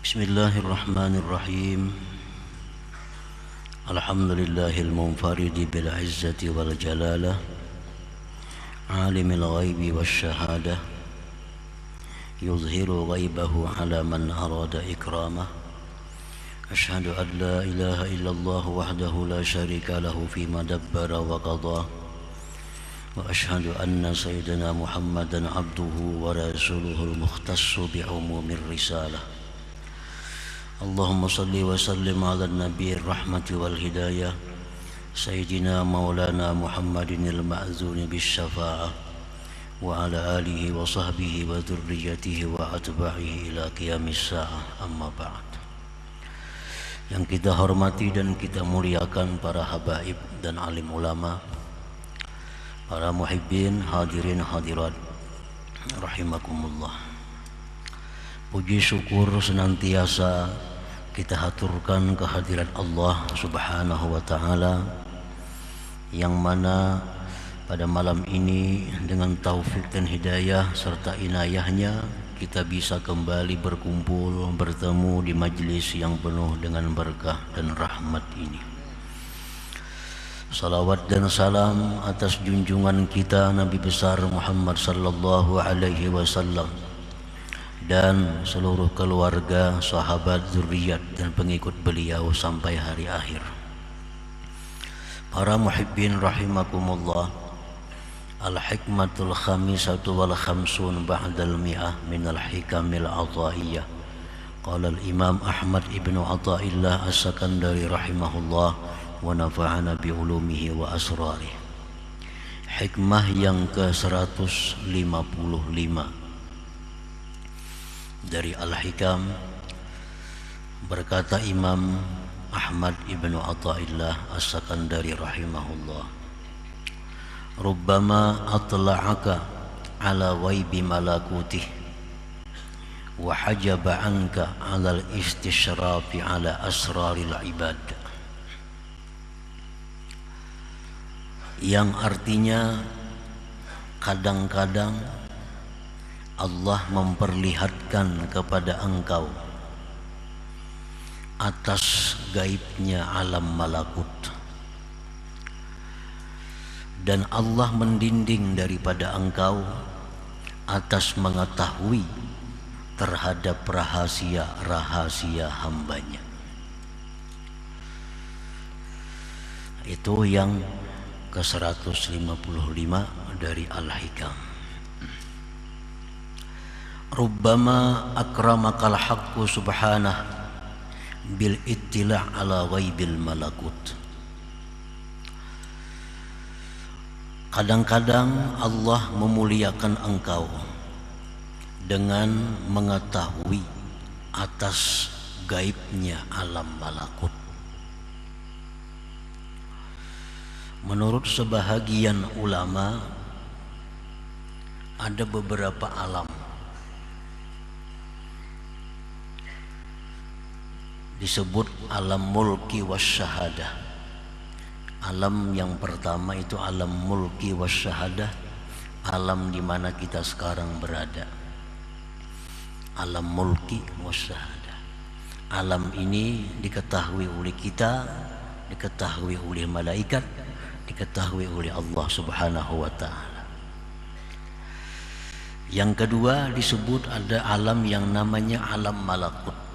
Bismillahirrahmanirrahim. Alhamdulillahil munfaridi bil izzati wal jalalah, alimil ghaibi wasyahadah, yuzhiru ghaibahu ala man arada ikramah. Ashhadu an la ilaha illallah wahdahu la syarika lahu fima dabbara wa qadah. Wa ashhadu anna sayyidina Muhammadan abduhu wa rasuluhul mukhtassu bi umumir risalah. Allahumma salli wa sallim ala nabiyir rahmati wal hidayah Sayyidina maulana Muhammadin al-ma'zuni bis syafa'ah wa ala alihi wa sahbihi wa dhurriyyatihi wa atba'ihi ila qiyamis sa'ah, amma ba'd. Yang kita hormati dan kita muliakan para habaib dan alim ulama, para muhibbin, hadirin hadirat rahimakumullah. Puji syukur senantiasa kita haturkan kehadirat Allah Subhanahu wa ta'ala, yang mana pada malam ini dengan taufik dan hidayah serta inayahnya kita bisa kembali berkumpul bertemu di majlis yang penuh dengan berkah dan rahmat ini. Salawat dan salam atas junjungan kita Nabi besar Muhammad sallallahu alaihi wasallam dan seluruh keluarga, sahabat, zuriat dan pengikut beliau sampai hari akhir. Para muhibbin rahimakumullah, al-hikmatul khamisatu wal khamsun ba'dal mi'ah minal hikamil ataiyah. Qala al-imam Ahmad ibnu Athaillah as-Sakandari rahimahullah wa nafa'ana bi ulumihi wa asrarih. Hikmah yang ke-155 dari Al-Hikam, berkata Imam Ahmad ibnu Athaillah as-Sakandari rahimahullah, rubbama atla'aka ala waibi malakutih wa hajaba anka ala al-istishrafi ala asraril ibad, yang artinya kadang-kadang Allah memperlihatkan kepada engkau atas gaibnya alam malakut, dan Allah mendinding daripada engkau atas mengetahui terhadap rahasia-rahasia hambanya. Itu yang ke-155 dari Al-Hikam. Rubbama akramakal haqqu subhanah bil ittila' ala ghaibil malakut. Kadang-kadang Allah memuliakan engkau dengan mengetahui atas gaibnya alam malakut. Menurut sebahagian ulama, ada beberapa alam disebut alam mulki wasyahadah. Alam yang pertama itu alam mulki wasyahadah, alam di mana kita sekarang berada. Alam mulki wasyahadah. Alam ini diketahui oleh kita, diketahui oleh malaikat, diketahui oleh Allah Subhanahu wa ta'ala. Yang kedua disebut ada alam yang namanya alam malakut.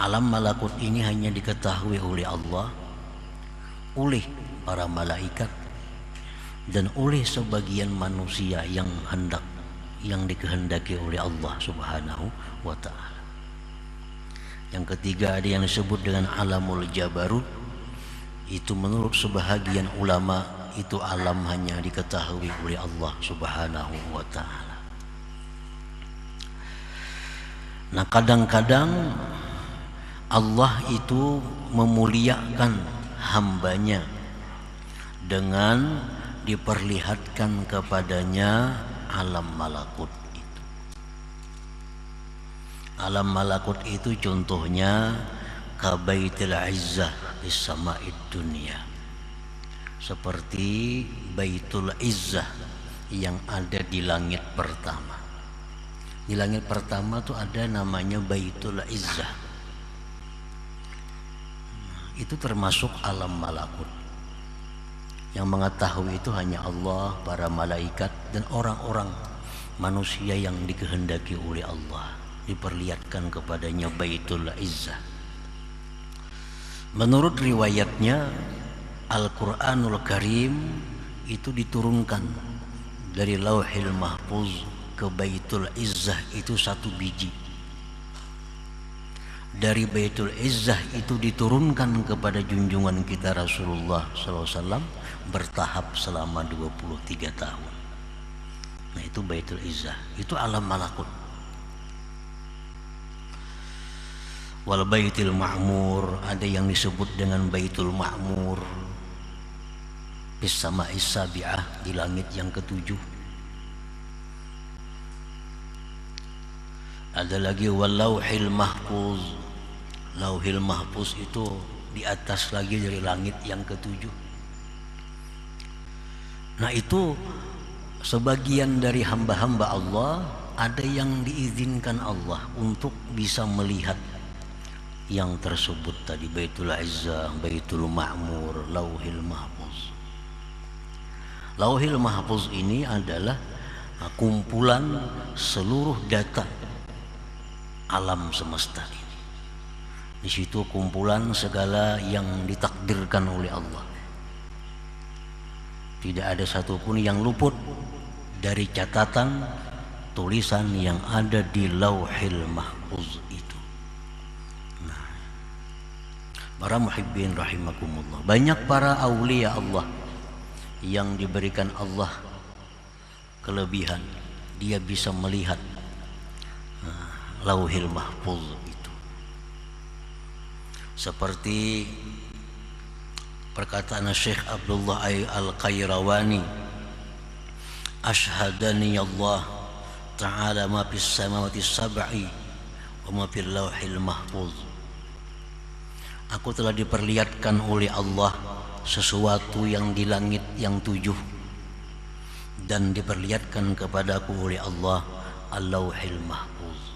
Alam malakut ini hanya diketahui oleh Allah, oleh para malaikat, dan oleh sebagian manusia yang dikehendaki oleh Allah Subhanahu wa ta'ala. Yang ketiga ada yang disebut dengan alamul jabarut. Itu menurut sebahagian ulama itu alam hanya diketahui oleh Allah Subhanahu wa ta'ala. Nah, kadang-kadang Allah itu memuliakan hambanya dengan diperlihatkan kepadanya alam malakut itu. Alam malakut itu contohnya kabaitil izzah di sama'id dunia, seperti baitul izzah yang ada di langit pertama. Di langit pertama tuh ada namanya Baitul Izzah. Itu termasuk alam malakut. Yang mengetahui itu hanya Allah, para malaikat, dan orang-orang manusia yang dikehendaki oleh Allah. Diperlihatkan kepadanya Baitul Izzah. Menurut riwayatnya, Al-Quranul Karim itu diturunkan dari Lauhil Mahfuz ke Baitul Izzah itu 1 biji. Dari Baitul Izzah itu diturunkan kepada junjungan kita Rasulullah SAW bertahap selama 23 tahun. Nah itu Baitul Izzah, itu alam malakut. Wal Baitul Ma'mur, ada yang disebut dengan Baitul Ma'mur, bis sama'is sabi'ah, di langit yang ke-7. Ada lagi Walauhil Mahfuz. Lauhil Mahfuz itu di atas lagi dari langit yang ke-7. Nah itu sebagian dari hamba-hamba Allah, ada yang diizinkan Allah untuk bisa melihat yang tersebut tadi, Baitul Izzah, Baitul Ma'mur, Lauhil Mahfuz. Lauhil Mahfuz ini adalah kumpulan seluruh data alam semesta ini. Di situ kumpulan segala yang ditakdirkan oleh Allah. Tidak ada satupun yang luput dari catatan tulisan yang ada di Lauhil Mahfuz itu. Nah, para muhibbin rahimakumullah, banyak para aulia Allah yang diberikan Allah kelebihan, dia bisa melihat Lauhil Mahfuz itu. Seperti perkataan Syekh Abdullah Al-Qayrawani, Ashhadani Allah Ta'ala ma fis samawati sab'i wa ma fil Lauhil Mahfuz. Aku telah diperlihatkan oleh Allah sesuatu yang di langit yang 7, dan diperlihatkan kepadaku oleh Allah Al-Lauhil Mahfuz.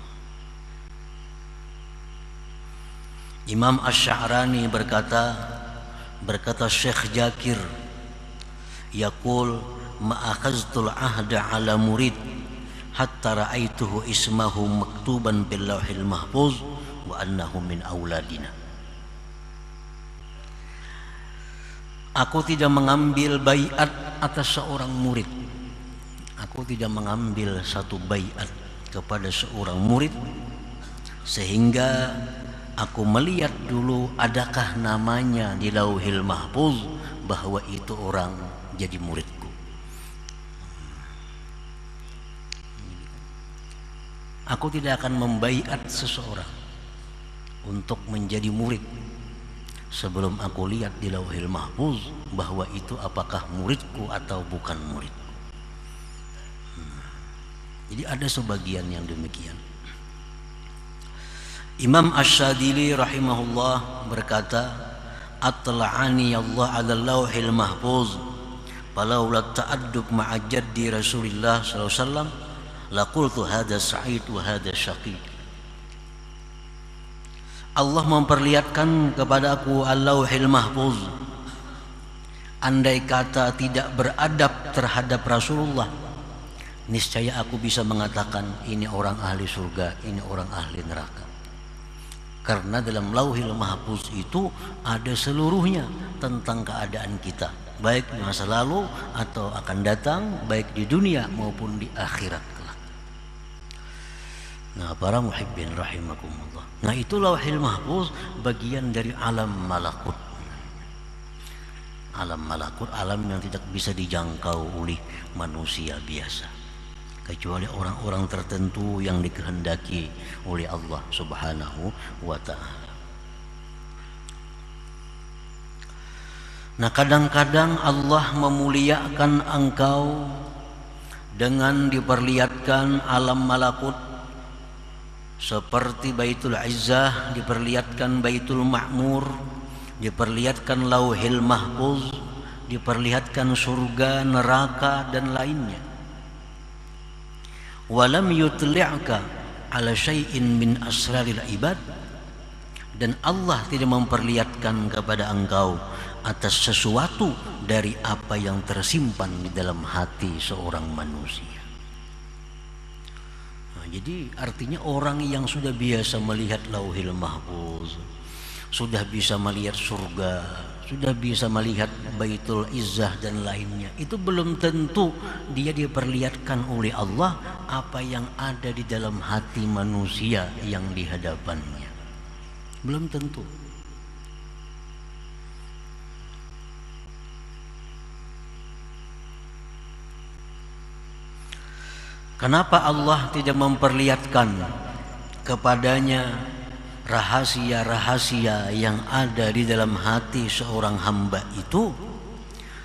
Imam Asy-Sya'rani berkata Syekh Jakir, yaqul ma akhaztul ahda ala murid hatta ra'aituhu ismahu maktuban bil Lauhil Mahfuz wa annahu min auladina. Aku tidak mengambil baiat atas seorang murid. Aku tidak mengambil satu baiat kepada seorang murid sehingga aku melihat dulu adakah namanya di Lauhil Mahfuz bahwa itu orang jadi muridku. Aku tidak akan membaiat seseorang untuk menjadi murid sebelum aku lihat di Lauhil Mahfuz bahwa itu apakah muridku atau bukan muridku. Jadi ada sebagian yang demikian. Imam Asy-Syadzili rahimahullah berkata, atla'ani Allah 'ala Lauhil Mahfuz falaula ta'addub ma'a jaddi Rasulillah sallallahu alaihi wasallam laqultu hadza sa'id wa hadza syaqi. Allah memperlihatkan kepadaku Al-Lauhil Mahfuz. Andai kata tidak beradab terhadap Rasulullah, niscaya aku bisa mengatakan ini orang ahli surga, ini orang ahli neraka. Karena dalam Lauhil Mahfuz itu ada seluruhnya tentang keadaan kita, baik di masa lalu atau akan datang, baik di dunia maupun di akhirat kelak. Nah, para muhibbin rahimakumullah. Nah, itu Lauhil Mahfuz bagian dari alam malakut. Alam malakut, alam yang tidak bisa dijangkau oleh manusia biasa, kecuali orang-orang tertentu yang dikehendaki oleh Allah Subhanahu wa ta'ala. Nah, kadang-kadang Allah memuliakan engkau dengan diperlihatkan alam malakut, seperti Baitul Izzah diperlihatkan Baitul Ma'mur, diperlihatkan Lauhil Mahfuz, diperlihatkan surga, neraka dan lainnya. walam yutli'ka ala syai'in min asraril ibad, dan Allah tidak memperlihatkan kepada engkau atas sesuatu dari apa yang tersimpan di dalam hati seorang manusia. Nah, jadi artinya orang yang sudah biasa melihat Lauhil Mahfuz, sudah bisa melihat surga, sudah bisa melihat Baitul Izzah dan lainnya, itu belum tentu dia diperlihatkan oleh Allah apa yang ada di dalam hati manusia yang di hadapannya. Belum tentu. Kenapa Allah tidak memperlihatkan kepadanya rahasia-rahasia yang ada di dalam hati seorang hamba itu?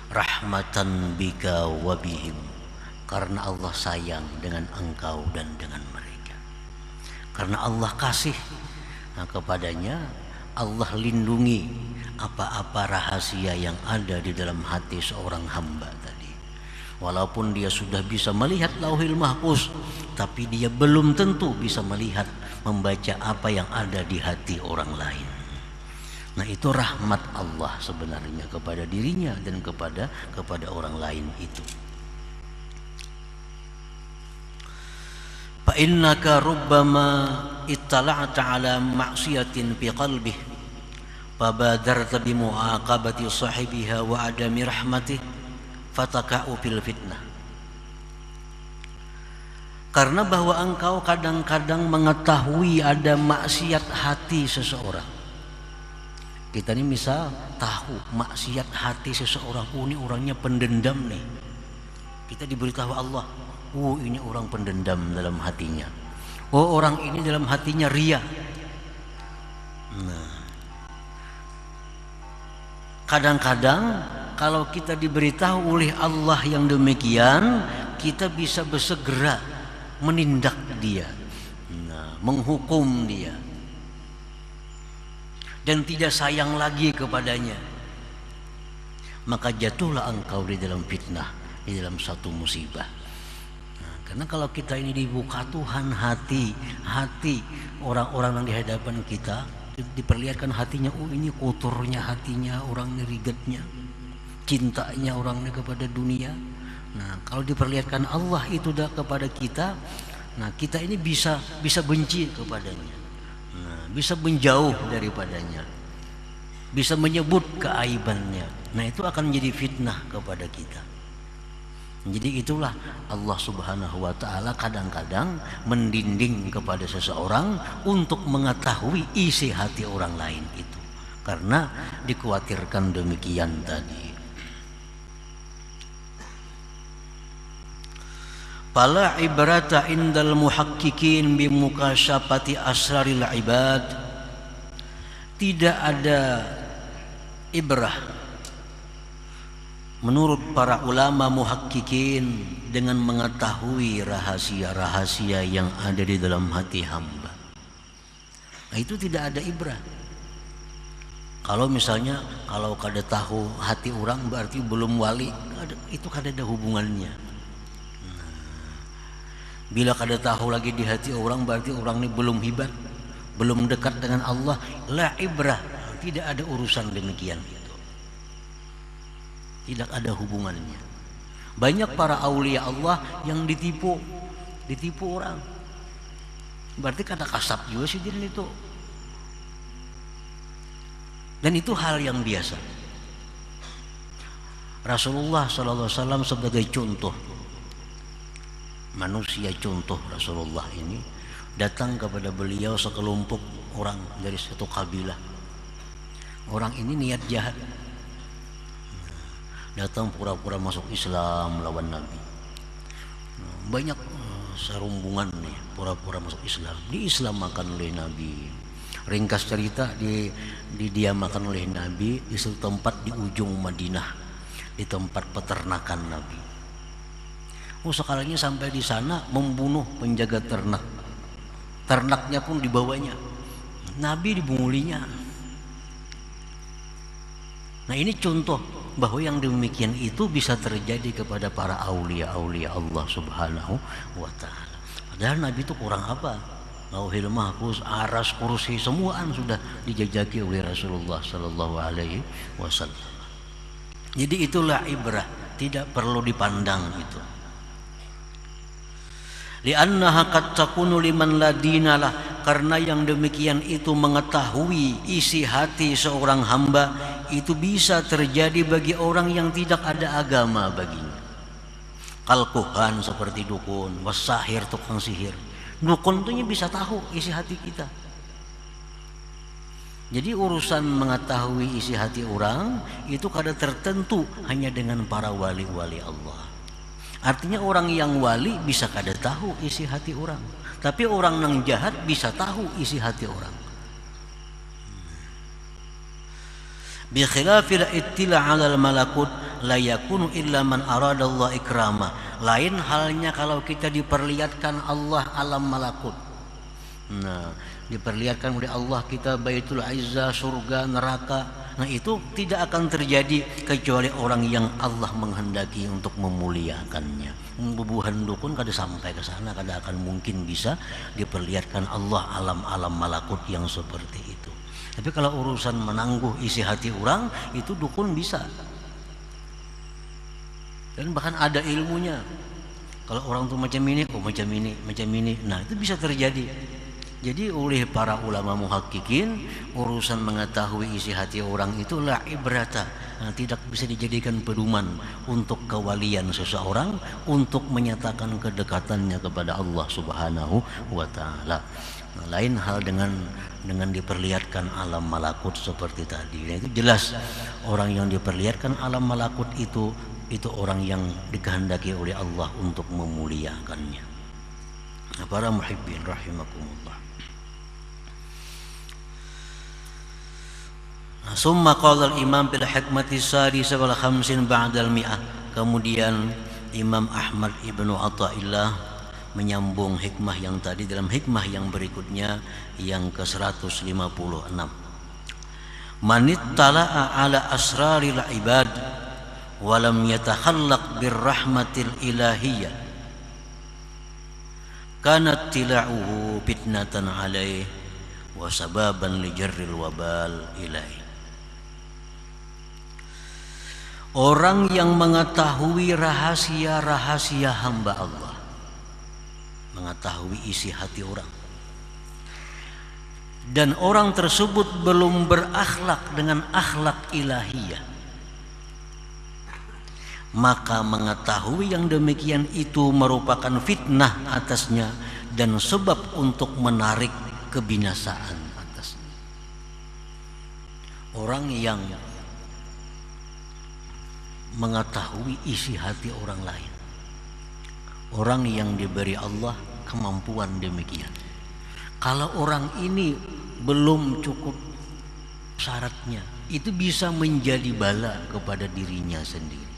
Rahmatan bika wa bihim, karena Allah sayang dengan engkau dan dengan mereka. Karena Allah kasih, nah kepadanya Allah lindungi apa-apa rahasia yang ada di dalam hati seorang hamba tadi. Walaupun dia sudah bisa melihat Lauhil Mahfuz, tapi dia belum tentu bisa melihat, membaca apa yang ada di hati orang lain. Nah, itu rahmat Allah sebenarnya kepada dirinya dan kepada orang lain itu. Fa innaka rubbama ittala'ta ala ma'siyatin fi qalbih fabadarta bi mu'aqabati sahibiha wa adami rahmatih fataka'u fil fitnah. Karena bahwa engkau kadang-kadang mengetahui ada maksiat hati seseorang. Kita ini misal tahu maksiat hati seseorang, ini orangnya pendendam nih. Kita diberitahu Allah, ini orang pendendam dalam hatinya. Orang ini dalam hatinya ria. Nah, kadang-kadang kalau kita diberitahu oleh Allah yang demikian, kita bisa bersegera menindak dia, menghukum dia, dan tidak sayang lagi kepadanya. Maka jatuhlah engkau di dalam fitnah, di dalam satu musibah. Karena kalau kita ini dibuka Tuhan hati orang-orang yang di hadapan kita, diperlihatkan hatinya, ini kotornya hatinya, orangnya rigetnya, cintanya orangnya kepada dunia. Nah, kalau diperlihatkan Allah itu dah kepada kita, nah kita ini bisa benci kepadanya, nah, bisa menjauh daripadanya, bisa menyebut keaibannya. Nah, itu akan menjadi fitnah kepada kita. Jadi itulah Allah Subhanahu wa ta'ala kadang-kadang mendinding kepada seseorang untuk mengetahui isi hati orang lain itu, karena dikhawatirkan demikian tadi. Fala ibrata indal muhaqqiqin bimukasyafati asraril ibad. Tidak ada ibrah menurut para ulama muhaqqiqin dengan mengetahui rahasia-rahasia yang ada di dalam hati hamba. Nah, itu tidak ada ibrah. Kalau misalnya kalau kada tahu hati orang berarti belum wali, itu kada ada hubungannya. Bila kada tahu lagi di hati orang berarti orang ini belum hibat, belum dekat dengan Allah. La ibrah, tidak ada urusan demikian itu. Tidak ada hubungannya. Banyak para aulia Allah yang ditipu orang. Berarti kada kasap juga sih dia itu. Dan itu hal yang biasa. Rasulullah SAW sebagai contoh manusia, contoh Rasulullah ini, datang kepada beliau sekelompok orang dari satu kabilah. Orang ini niat jahat, datang pura-pura masuk Islam lawan Nabi. Banyak serumbungan nih pura-pura masuk Islam, diislamakan oleh Nabi. Ringkas cerita, didiamakan oleh Nabi di suatu tempat di ujung Madinah, di tempat peternakan Nabi. Sekalinya sampai di sana membunuh penjaga ternak. Ternaknya pun dibawanya. Nabi dibungulinya. Nah, ini contoh bahwa yang demikian itu bisa terjadi kepada para aulia-aulia Allah Subhanahu wa ta'ala. Padahal Nabi itu kurang apa? Lauhil Mahfuz, aras, kursi, semuaan sudah dijajaki oleh Rasulullah Sallallahu Alaihi Wasallam. Jadi itulah ibrah, tidak perlu dipandang itu. Li'annaha qad takunu liman la dinalah, karena yang demikian itu mengetahui isi hati seorang hamba itu bisa terjadi bagi orang yang tidak ada agama baginya. Kalkuhan seperti dukun, wasahir tukang sihir. Dukun itu bisa tahu isi hati kita. Jadi urusan mengetahui isi hati orang itu kada tertentu hanya dengan para wali-wali Allah. Artinya orang yang wali bisa kada tahu isi hati orang, tapi orang yang jahat bisa tahu isi hati orang. Bi khilafil ittila 'alal malakut la yakunu illa man arada Allah ikrama. Lain halnya kalau kita diperlihatkan Allah alam malakut. Nah, diperlihatkan oleh Allah kita Baitul Izzah, surga, neraka. Nah, itu tidak akan terjadi kecuali orang yang Allah menghendaki untuk memuliakannya. Bubuhan dukun kada sampai ke sana, kada akan mungkin bisa diperlihatkan Allah alam-alam malakut yang seperti itu. Tapi kalau urusan menangguh isi hati orang itu dukun bisa. Dan bahkan ada ilmunya. Kalau orang tuh macam ini, oh macam ini, macam ini. Nah, itu bisa terjadi. Jadi oleh para ulama muhakkikin, urusan mengetahui isi hati orang itulah ibrata. Nah, tidak bisa dijadikan pedoman untuk kewalian seseorang, untuk menyatakan kedekatannya kepada Allah Subhanahu wa taala. Nah, lain hal dengan diperlihatkan alam malakut seperti tadi. Nah, itu jelas orang yang diperlihatkan alam malakut itu orang yang dikehendaki oleh Allah untuk memuliakannya. Nah, para muhibbin rahimakumullah. Summa qala al-imam bil hikmati sadisah wal khamsin ba'dal mi'ah. Kemudian Imam Ahmad Ibnu Athaillah menyambung hikmah yang tadi dalam hikmah yang berikutnya yang ke-156. Manittala'a ala asraril ibad wa lam yatakhallaq birrahmatil ilahiyyah kanat tila'uhu fitnatan alaihi wa sababan li jarril wabal ilaihi. Orang yang mengetahui rahasia-rahasia hamba Allah, mengetahui isi hati orang, dan orang tersebut belum berakhlak dengan akhlak ilahiyah, maka mengetahui yang demikian itu merupakan fitnah atasnya dan sebab untuk menarik kebinasaan atasnya. Orang yang mengetahui isi hati orang lain, orang yang diberi Allah kemampuan demikian, kalau orang ini belum cukup syaratnya, itu bisa menjadi bala kepada dirinya sendiri.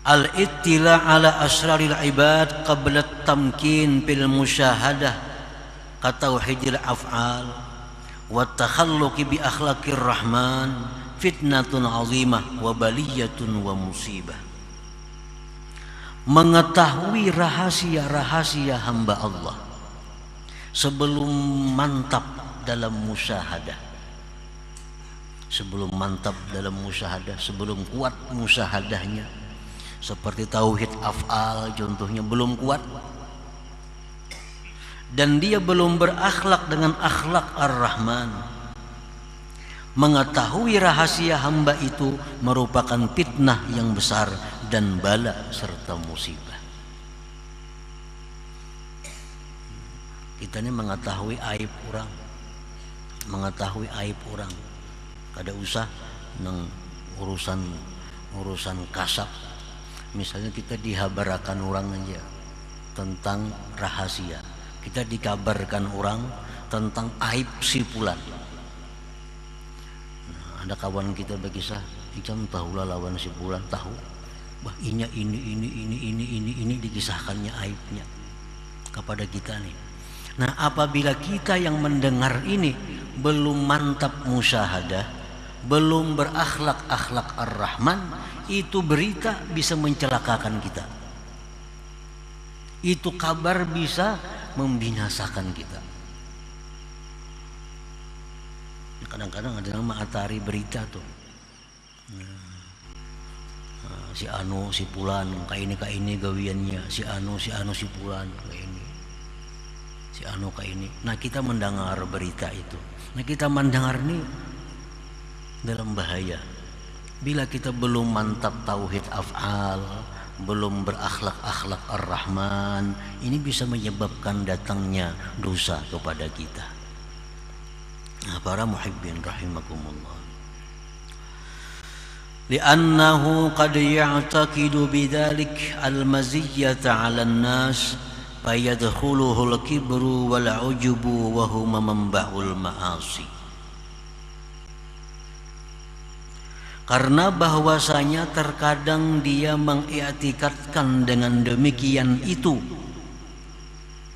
Al-ittila ala asraril ibad qabla tamkin bil musyahadah katauhidil af'al wa takhalluqi bi akhlaqir rahman fitnatun azimah wa baliyatun wa musibah. Mengetahui rahasia-rahasia hamba Allah sebelum mantap dalam musyahadah, sebelum mantap dalam musyahadah, sebelum kuat musyahadahnya, seperti tauhid af'al contohnya belum kuat, dan dia belum berakhlak dengan akhlak ar-Rahman. Mengetahui rahasia hamba itu merupakan fitnah yang besar dan bala serta musibah. Kita ini mengetahui aib orang, mengetahui aib orang, kada usah nang urusan kasab. Misalnya kita dihabarakan orang aja tentang rahasia, kita dikabarkan orang tentang aib si fulan. Nah, ada kawan kita berkisah, "Icam tahulah lawan si fulan, tahu. Bah, ini dikisahkannya aibnya kepada kita nih." Nah, apabila kita yang mendengar ini belum mantap musyahadah, belum berakhlak akhlak Ar-Rahman, itu berita bisa mencelakakan kita. Itu kabar bisa membinasakan kita. Kadang-kadang ada nama atari berita tuh. Si anu si pulan ka ini gawiannya, si anu si pulan ka ini. Si anu ka ini. Nah, kita mendengar berita itu. Nah, kita mendengar nih dalam bahaya. Bila kita belum mantap tauhid af'al, belum berakhlak-akhlak Ar-Rahman, ini bisa menyebabkan datangnya dosa kepada kita. Nah, para muhibbin rahimakumullah. Li'annahu qad ya'taqidu bidzalik al-maziyyata 'ala an-nas fayadkhuluhu al-kibru wal-'ujubu wa huma manba'ul ma'asi. Karena bahwasanya terkadang dia mengiktikadkan dengan demikian itu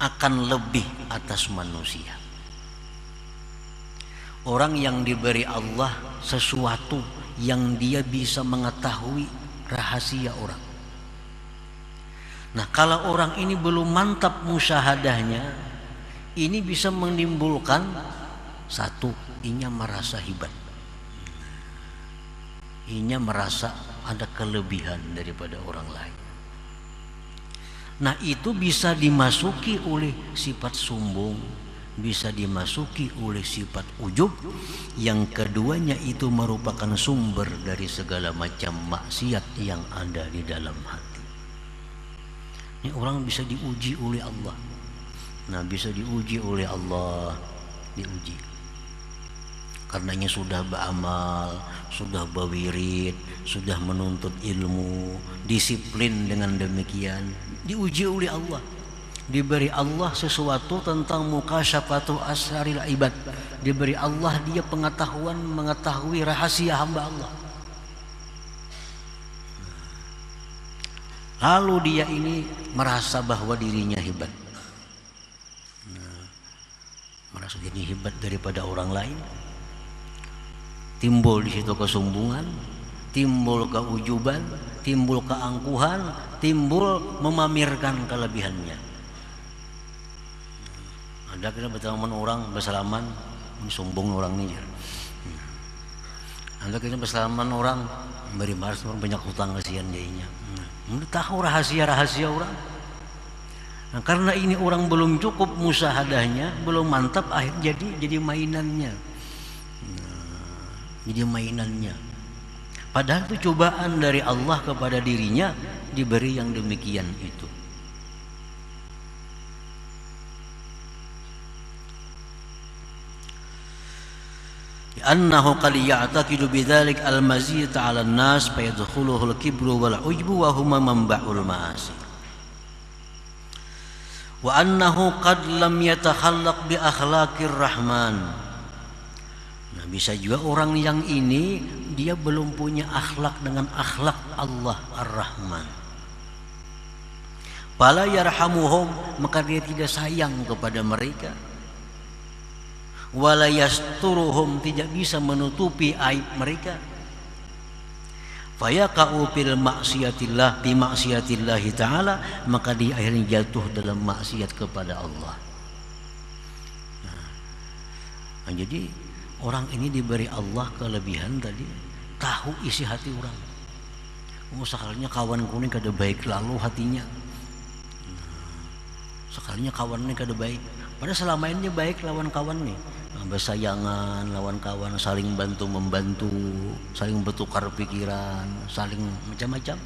akan lebih atas manusia. Orang yang diberi Allah sesuatu yang dia bisa mengetahui rahasia orang. Nah, kalau orang ini belum mantap musyahadahnya, ini bisa menimbulkan satu, inya merasa hebat. Inya merasa ada kelebihan daripada orang lain. Nah, itu bisa dimasuki oleh sifat sombong, bisa dimasuki oleh sifat ujub. Yang keduanya itu merupakan sumber dari segala macam maksiat yang ada di dalam hati. Ini orang bisa diuji oleh Allah. Nah, bisa diuji oleh Allah, diuji. Karenanya sudah beramal, sudah berwirid, sudah menuntut ilmu, disiplin dengan demikian, diuji oleh Allah. Diberi Allah sesuatu tentang mukasyafatu asraril ibad. Diberi Allah dia pengetahuan mengetahui rahasia hamba Allah. Lalu dia ini merasa bahwa dirinya hebat. Merasa dirinya hebat daripada orang lain. Timbul di situ kesombongan, timbul keujuban, timbul keangkuhan, timbul memamerkan kelebihannya. Ada kita berteman orang bersalaman, ini sombong orang ini. Ada kita bersalaman orang beri maras orang banyak hutang kasihan jadinya. Tahu rahasia-rahasia orang. Nah, karena ini orang belum cukup musyahadahnya, belum mantap, akhirnya jadi mainannya. Jadi mainannya. Padahal itu cobaan dari Allah kepada dirinya diberi yang demikian itu. Annahu qad ya'taqidu bidzalik al-maziyata 'ala an-nas fa yadkhuluhu al-kibru wal 'ujbu wa huma manba'ul ma'asi. Wa annahu qad lam yatakhallaq bi akhlaqir rahman. Nah, bisa juga orang yang ini dia belum punya akhlak dengan akhlak Allah Ar-Rahman. Fala yarhamuhum, maka dia tidak sayang kepada mereka. Wala yasturuhum, tidak bisa menutupi aib mereka. Fayaqa'u fil maksiatillah bi maksiatillah taala, maka dia akhirnya jatuh dalam maksiat kepada Allah. Nah, jadi orang ini diberi Allah kelebihan tadi, tahu isi hati orang. Sekalinya kawan kuning kada baik lalu hatinya. Sekalinya kawannya kada baik, padahal selama ini baik lawan kawan nih. Bersayangan lawan kawan, saling bantu membantu, saling bertukar pikiran, saling macam-macam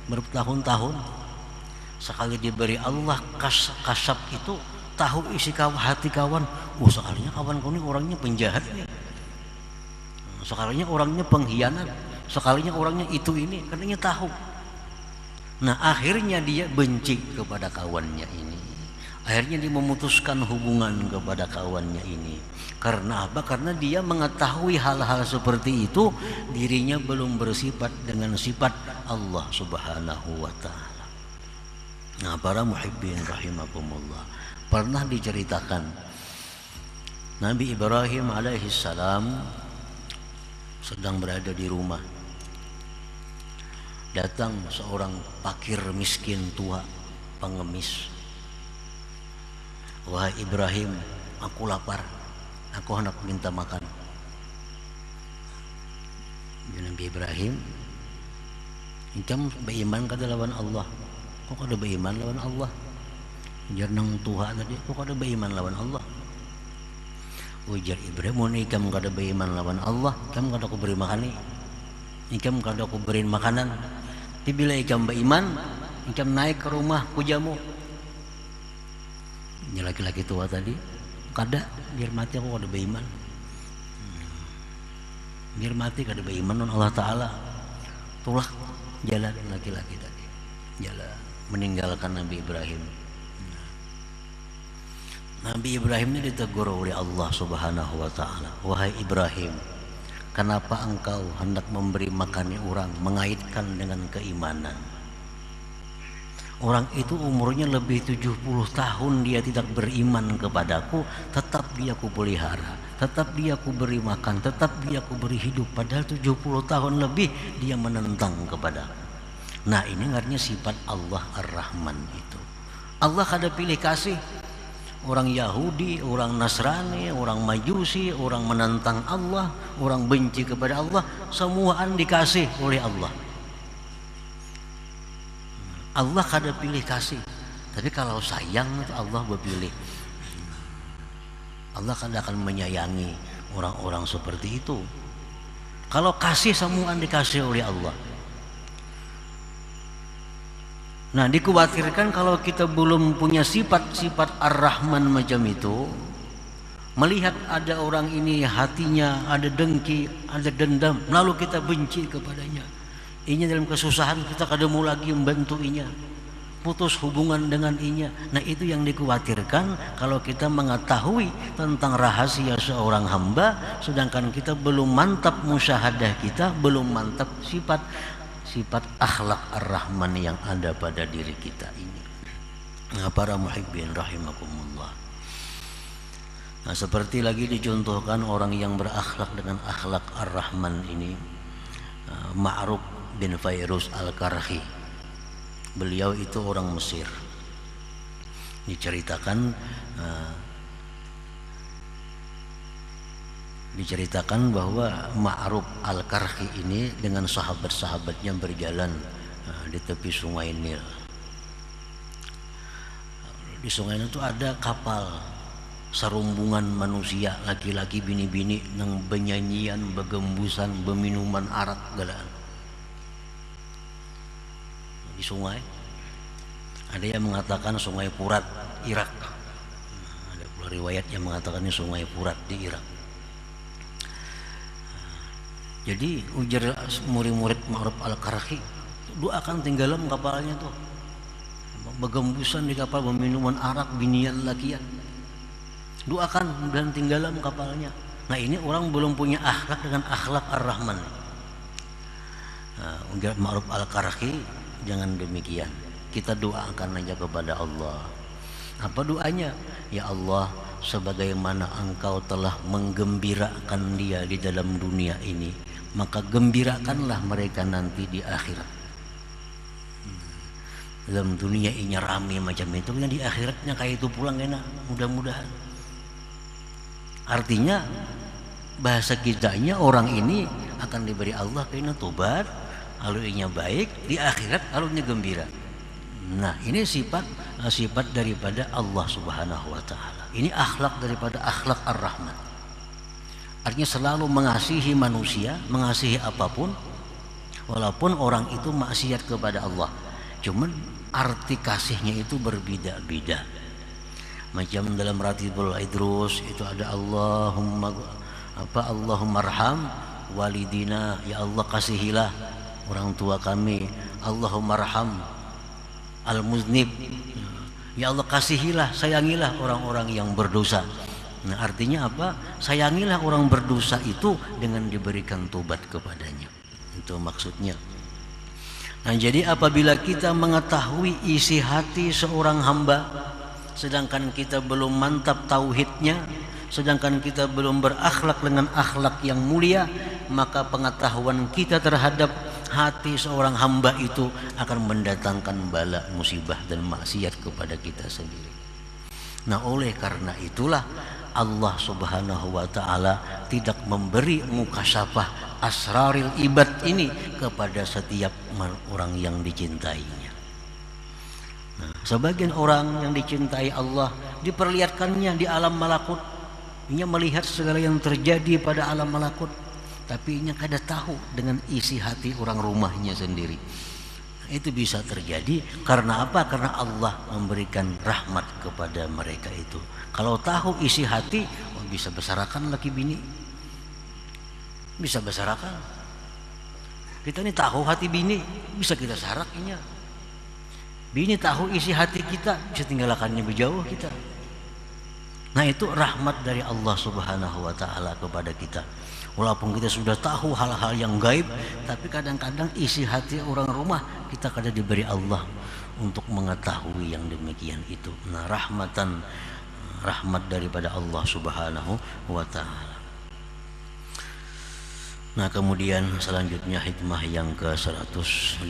bertahun-tahun. Sekali diberi Allah kasab itu, tahu isi hati kawan. Sekalinya kawan kuning orangnya penjahat nih. Sekalinya orangnya pengkhianat, sekalinya orangnya itu ini, katanya tahu. Nah, akhirnya dia benci kepada kawannya ini. Akhirnya dia memutuskan hubungan kepada kawannya ini. Karena apa? Karena dia mengetahui hal-hal seperti itu, dirinya belum bersifat dengan sifat Allah Subhanahu wa ta'ala. Nah, para muhibbin rahimakumullah, pernah diceritakan Nabi Ibrahim alaihi salam sedang berada di rumah. Datang seorang fakir miskin tua, pengemis. Wahai Ibrahim, aku lapar, aku hendak minta makan. Nabi Ibrahim, engkau beriman kada lawan Allah. Kok kada beriman lawan Allah? Jarnang Tuhan tadi, kok kada beriman lawan Allah? Ujar Ibrahim, mun ikam kada beriman lawan Allah, ikam kada ku beri makan, ikam kada ku beri makanan. Tapi bila ikam beriman, ikam naik ke rumah ku jamu. Ini laki-laki tua tadi, kada biar mati aku kada beriman. Biar mati kada beriman non Allah Ta'ala. Itulah jalan laki-laki tadi, jalan meninggalkan Nabi Ibrahim. Nabi Ibrahim ini ditegur oleh Allah Subhanahu wa Ta'ala. Wahai Ibrahim, kenapa engkau hendak memberi makan orang, mengaitkan dengan keimanan? Orang itu umurnya lebih 70 tahun dia tidak beriman kepadaku, tetap dia ku pelihara, tetap dia ku beri makan, tetap dia ku beri hidup. Padahal 70 tahun lebih dia menentang kepadaku. Nah, ini artinya sifat Allah Ar-Rahman itu. Allah kada pilih kasih. Orang Yahudi, orang Nasrani, orang Majusi, orang menentang Allah, orang benci kepada Allah, semuaan dikasih oleh Allah. Allah kada pilih kasih. Tapi kalau sayang itu Allah berpilih. Allah kada akan menyayangi orang-orang seperti itu. Kalau kasih, semuaan dikasih oleh Allah. Nah, dikhawatirkan kalau kita belum punya sifat-sifat Ar-Rahman macam itu, melihat ada orang ini hatinya ada dengki, ada dendam, lalu kita benci kepadanya. Inya dalam kesusahan kita kada mau lagi membantu inya, putus hubungan dengan inya. Nah, itu yang dikhawatirkan kalau kita mengetahui tentang rahasia seorang hamba, sedangkan kita belum mantap musyahadah kita, belum mantap sifat akhlak Ar-Rahman yang ada pada diri kita ini. Nah, para muhibbin rahimakumullah. Nah, seperti lagi dicontohkan orang yang berakhlak dengan akhlak Ar-Rahman ini, Ma'ruf bin Fairuz Al-Karhi. Beliau itu orang Mesir. Diceritakan bahwa Ma'ruf Al-Karhi ini dengan sahabat-sahabatnya berjalan di tepi sungai Nil. Di sungai Nil itu ada kapal serumbungan manusia, laki-laki bini-bini nang benyanyian, begembusan, beminuman arak galaan. Di sungai ada yang mengatakan sungai Furat Irak. Ada pula riwayat yang mengatakan ini sungai Furat di Irak. Jadi ujar murid-murid Ma'ruf Al-Karhi, doakan tenggelam kapalnya tuh, begembusan di kapal, minuman arak, binian lakian, doakan dan tenggelam kapalnya. Nah, ini orang belum punya akhlak dengan akhlak Ar-Rahman. Ujar Ma'ruf Al-Karhi, jangan demikian, kita doakan aja kepada Allah. Apa doanya? Ya Allah, sebagaimana engkau telah menggembirakan dia di dalam dunia ini, maka gembirakanlah mereka nanti di akhirat. Dalam dunia ini rame macam itu, yang di akhiratnya kayak itu pulang enak, mudah-mudahan. Artinya bahasa kitanya orang ini akan diberi Allah kena tobat, lalu inya baik, di akhirat lalu gembira. Nah, ini sifat daripada Allah Subhanahu wa Ta'ala. Ini akhlak daripada akhlak Ar-Rahman. Artinya selalu mengasihi manusia, mengasihi apapun, walaupun orang itu maksiat kepada Allah. Cuman arti kasihnya itu berbeda-beda. Macam dalam Ratibul Idrus itu ada Allahumma arham walidina, ya Allah kasihilah orang tua kami. Allahumma arham al-muznib, ya Allah kasihilah, sayangilah orang-orang yang berdosa. Nah, artinya apa? Sayangilah orang berdosa itu dengan diberikan tobat kepadanya. Itu maksudnya. Nah, jadi apabila kita mengetahui isi hati seorang hamba, sedangkan kita belum mantap tauhidnya, sedangkan kita belum berakhlak dengan akhlak yang mulia, maka pengetahuan kita terhadap hati seorang hamba itu akan mendatangkan bala, musibah dan maksiat kepada kita sendiri. Nah, oleh karena itulah Allah Subhanahu wa taala tidak memberi mukasyafah asraril ibad ini kepada setiap orang yang dicintainya. Nah, sebagian orang yang dicintai Allah diperlihatkannya di alam malakut, ia melihat segala yang terjadi pada alam malakut, tapi ia kada tahu dengan isi hati orang rumahnya sendiri. Itu bisa terjadi karena apa? Karena Allah memberikan rahmat kepada mereka itu. Kalau tahu isi hati, bisa besarakan laki bini, bisa besarakan. Kita ini tahu hati bini, bisa kita sarakinya. Bini tahu isi hati kita, bisa tinggalkannya berjauh kita. Nah, itu rahmat dari Allah Subhanahu wa taala kepada kita. Walaupun kita sudah tahu hal-hal yang gaib, tapi kadang-kadang isi hati orang rumah kita kadang diberi Allah untuk mengetahui yang demikian itu. Nah, rahmat daripada Allah Subhanahu wa taala. Nah, kemudian selanjutnya hikmah yang ke-157.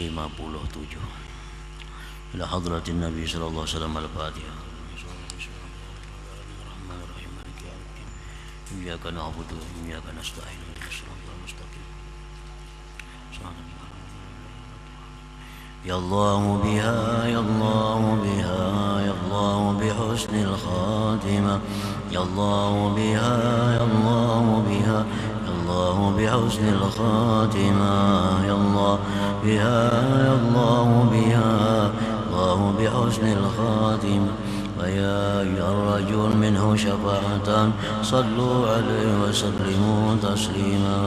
Ila hadratin Nabi sallallahu alaihi wasallam al-Fatihah. Iyyaka na'budu wa iyyaka nasta'in. Shiratal mustaqim. Ya Allah biha, ya Allah biha, ya Allah bihusnil khatimah. Ya Allah biha, ya Allah biha, ya Allah bihusnil khatimah. Ya Allah biha, ya Allah biha, Allah bihusnil khatimah. ويا أيها الرجل منه شفاعة صلوا عليه وسلموا تسليما.